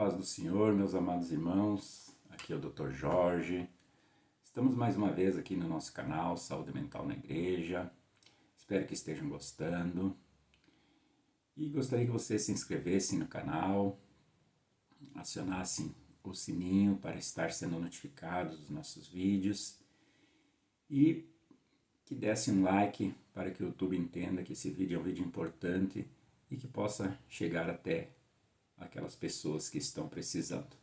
paz do Senhor, meus amados irmãos, aqui é o Dr. Jorge. Estamos mais uma vez aqui no nosso canal Saúde Mental na Igreja. Espero que estejam gostando. E gostaria que vocês se inscrevessem no canal, acionassem o sininho para estar sendo notificados dos nossos vídeos e que dessem um like para que o YouTube entenda que esse vídeo é um vídeo importante e que possa chegar até aquelas pessoas que estão precisando.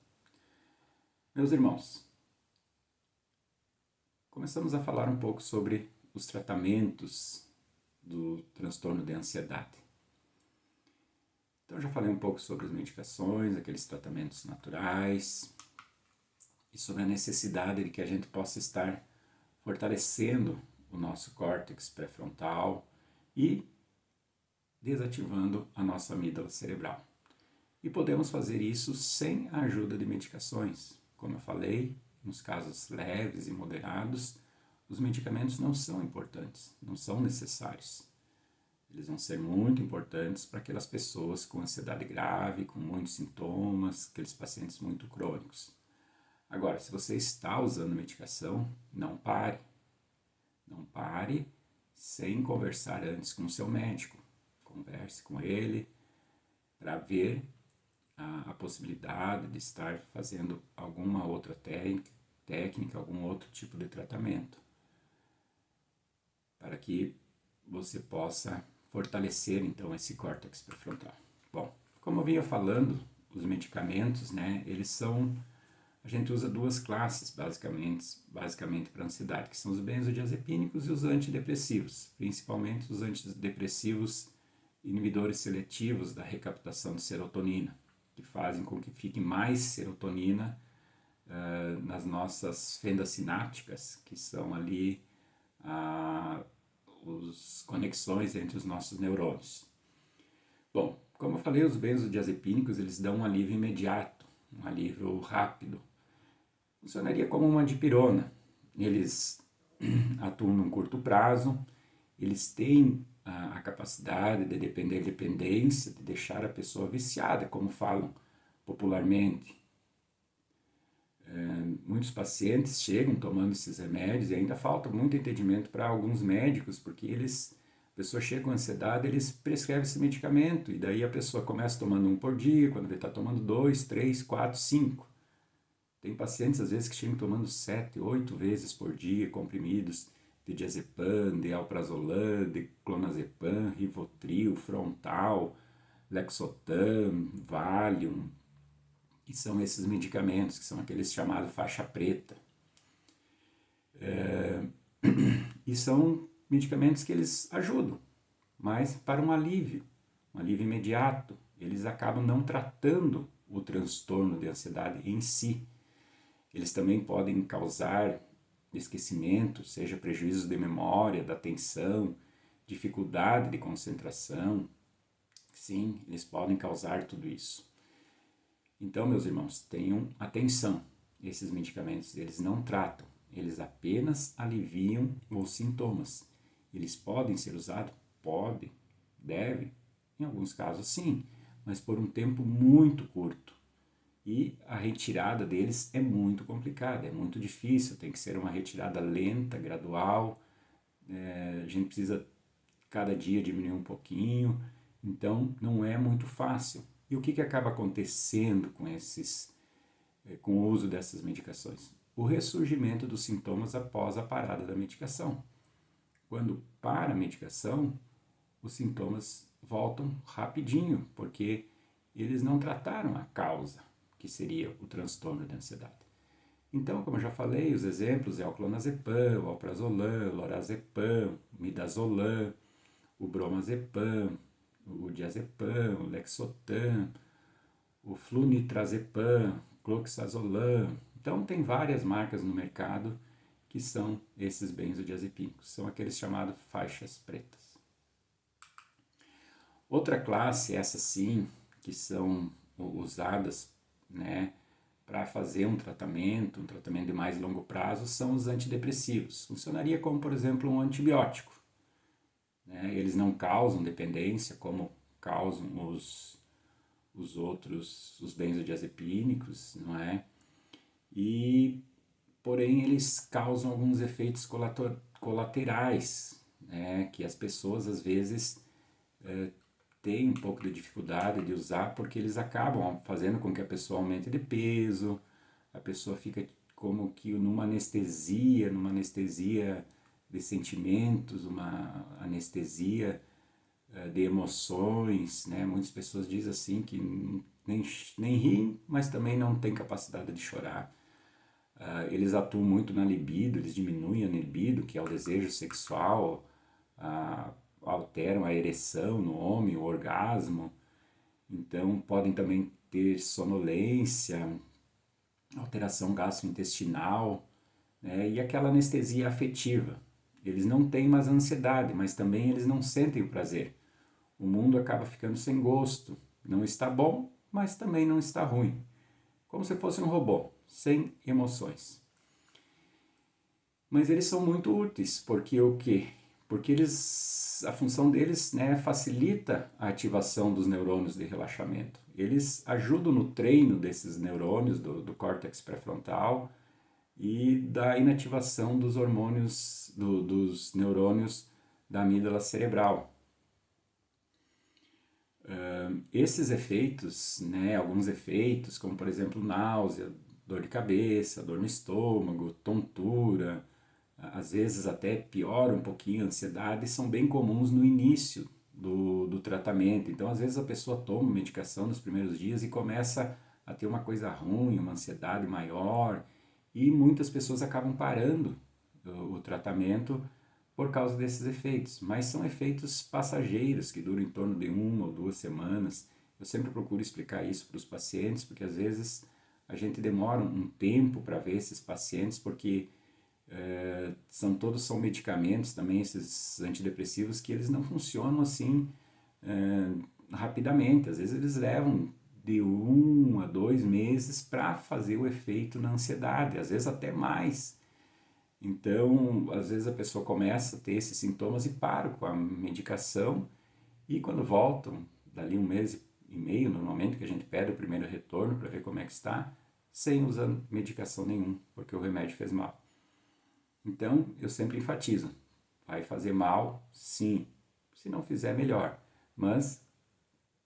Meus irmãos, começamos a falar um pouco sobre os tratamentos do transtorno de ansiedade. Então já falei um pouco sobre as medicações, aqueles tratamentos naturais e sobre a necessidade de que a gente possa estar fortalecendo o nosso córtex pré-frontal e desativando a nossa amígdala cerebral. E podemos fazer isso sem a ajuda de medicações. Como eu falei, nos casos leves e moderados, os medicamentos não são importantes, não são necessários. Eles vão ser muito importantes para aquelas pessoas com ansiedade grave, com muitos sintomas, aqueles pacientes muito crônicos. Agora, se você está usando medicação, não pare. Não pare sem conversar antes com o seu médico. Converse com ele para ver a possibilidade de estar fazendo alguma outra técnica, algum outro tipo de tratamento, para que você possa fortalecer então esse córtex pré-frontal. Bom, como eu vinha falando, os medicamentos, a gente usa duas classes basicamente para ansiedade, que são os benzodiazepínicos e os antidepressivos, principalmente os antidepressivos inibidores seletivos da recaptação de serotonina, que fazem com que fique mais serotonina nas nossas fendas sinápticas, que são ali as conexões entre os nossos neurônios. Bom, como eu falei, os benzodiazepínicos eles dão um alívio imediato, um alívio rápido. Funcionaria como uma dipirona. Eles atuam num curto prazo, eles têm a capacidade de dependência, de deixar a pessoa viciada, como falam popularmente. Muitos pacientes chegam tomando esses remédios e ainda falta muito entendimento para alguns médicos, porque a pessoa chega com ansiedade, eles prescrevem esse medicamento, e daí a pessoa começa tomando um por dia, quando ele está tomando 2, 3, 4, 5. Tem pacientes às vezes que chegam tomando 7, 8 vezes por dia comprimidos de diazepam, de alprazolam, de clonazepam, rivotril, frontal, lexotan, valium, que são esses medicamentos, que são aqueles chamados faixa preta. E são medicamentos que eles ajudam, mas para um alívio imediato. Eles acabam não tratando o transtorno de ansiedade em si. Eles também podem causar esquecimento, seja prejuízos de memória, da atenção, dificuldade de concentração. Sim, eles podem causar tudo isso. Então, meus irmãos, tenham atenção. Esses medicamentos, eles não tratam, eles apenas aliviam os sintomas. Eles podem ser usados? Podem, devem, em alguns casos sim, mas por um tempo muito curto. E a retirada deles é muito complicada, é muito difícil, tem que ser uma retirada lenta, gradual, a gente precisa cada dia diminuir um pouquinho, então não é muito fácil. E o que acaba acontecendo com o uso dessas medicações? O ressurgimento dos sintomas após a parada da medicação. Quando para a medicação, os sintomas voltam rapidinho, porque eles não trataram a causa, que seria o transtorno de ansiedade. Então, como eu já falei, os exemplos é o clonazepam, o alprazolam, o lorazepam, o midazolam, o bromazepam, o diazepam, o lexotan, o flunitrazepam, cloxazolam. Então, tem várias marcas no mercado que são esses benzodiazepínicos, são aqueles chamados faixas pretas. Outra classe, essa sim, que são usadas para fazer um tratamento de mais longo prazo, são os antidepressivos. Funcionaria como, por exemplo, um antibiótico. Eles não causam dependência, como causam os outros, os benzodiazepínicos, não é? E, porém, eles causam alguns efeitos colaterais, né? Que as pessoas, às vezes, têm um pouco de dificuldade de usar porque eles acabam fazendo com que a pessoa aumente de peso, a pessoa fica como que numa anestesia de sentimentos, uma anestesia de emoções, né? Muitas pessoas dizem assim que nem riem, mas também não têm capacidade de chorar. Eles atuam muito na libido, eles diminuem a libido, que é o desejo sexual, alteram a ereção no homem, o orgasmo. Então podem também ter sonolência, alteração gastrointestinal, né? E aquela anestesia afetiva. Eles não têm mais ansiedade, mas também eles não sentem o prazer. O mundo acaba ficando sem gosto. Não está bom, mas também não está ruim. Como se fosse um robô, sem emoções. Mas eles são muito úteis, porque o quê? Porque a função deles, né, facilita a ativação dos neurônios de relaxamento. Eles ajudam no treino desses neurônios do córtex pré-frontal e da inativação dos hormônios, dos neurônios da amígdala cerebral. Esses efeitos, né, alguns efeitos, como por exemplo náusea, dor de cabeça, dor no estômago, tontura, às vezes até piora um pouquinho a ansiedade, são bem comuns no início do tratamento. Então, às vezes a pessoa toma medicação nos primeiros dias e começa a ter uma coisa ruim, uma ansiedade maior, e muitas pessoas acabam parando o tratamento por causa desses efeitos, mas são efeitos passageiros que duram em torno de 1 ou 2 semanas. Eu sempre procuro explicar isso para os pacientes, porque às vezes a gente demora um tempo para ver esses pacientes, porque todos são medicamentos também, esses antidepressivos, que eles não funcionam assim rapidamente. Às vezes eles levam de 1 a 2 meses para fazer o efeito na ansiedade, às vezes até mais. Então, às vezes a pessoa começa a ter esses sintomas e para com a medicação, e quando voltam, dali 1 mês e meio, normalmente, que a gente pede o primeiro retorno para ver como é que está, sem usar medicação nenhuma, porque o remédio fez mal. Então, eu sempre enfatizo, vai fazer mal, sim, se não fizer, melhor, mas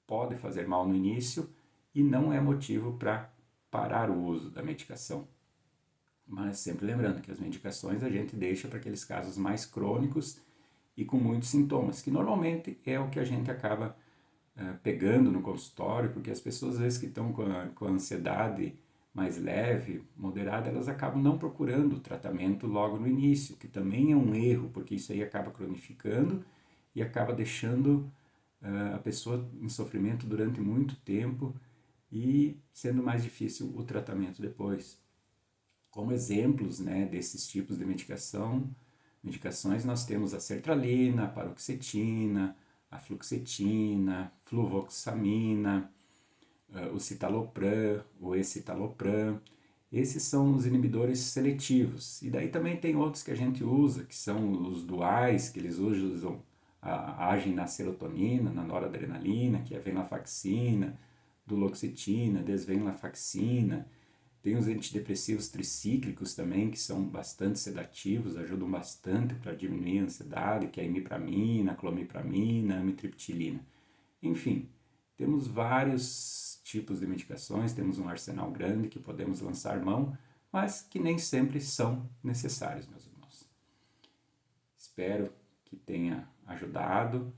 pode fazer mal no início e não é motivo para parar o uso da medicação. Mas sempre lembrando que as medicações a gente deixa para aqueles casos mais crônicos e com muitos sintomas, que normalmente é o que a gente acaba pegando no consultório, porque as pessoas às vezes que estão com a ansiedade mais leve, moderada, elas acabam não procurando o tratamento logo no início, que também é um erro, porque isso aí acaba cronificando e acaba deixando a pessoa em sofrimento durante muito tempo e sendo mais difícil o tratamento depois. Como exemplos, né, desses tipos de medicações, nós temos a sertralina, a paroxetina, a fluoxetina, fluvoxamina, o citalopram, o escitalopram. Esses são os inibidores seletivos. E daí também tem outros que a gente usa, que são os duais, que eles usam, agem na serotonina, na noradrenalina, que é a venlafaxina, duloxetina, desvenlafaxina. Tem os antidepressivos tricíclicos também, que são bastante sedativos, ajudam bastante para diminuir a ansiedade, que é a imipramina, clomipramina, amitriptilina. Enfim, temos vários tipos de medicações, temos um arsenal grande que podemos lançar mão, mas que nem sempre são necessários, meus irmãos. Espero que tenha ajudado,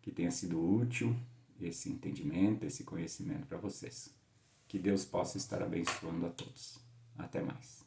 que tenha sido útil esse entendimento, esse conhecimento para vocês. Que Deus possa estar abençoando a todos. Até mais.